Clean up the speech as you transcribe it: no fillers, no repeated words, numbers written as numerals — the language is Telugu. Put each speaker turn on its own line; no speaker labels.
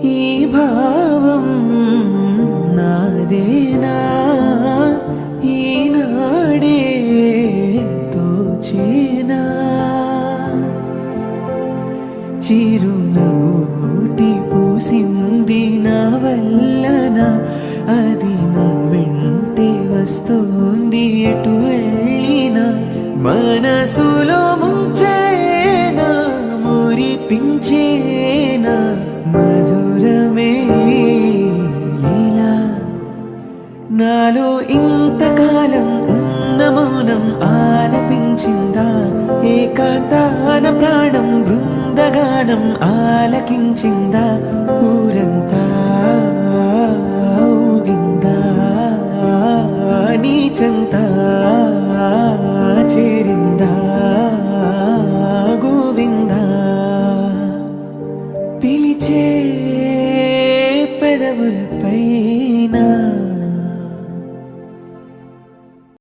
ఈ భావం నాదేనా ఈనాడే తోచేనా చిరునవ్వుటి పూసింది నా వల్లన అది నా వెంటే వస్తోంది ఎటు వెళ్ళినా మనసులో ముంచేనా మురిపించేనా మధురమే లీలా నాలో ఇంతకాలం ఉన్న మౌనం ఆలపించిందా ఏకాంతాన ప్రాణం బృందగానం ఆలకించిందా ఊరంతా ఊగిందా నీచంతా చేరిందా గోవిందా పిలిచే పెదవులపై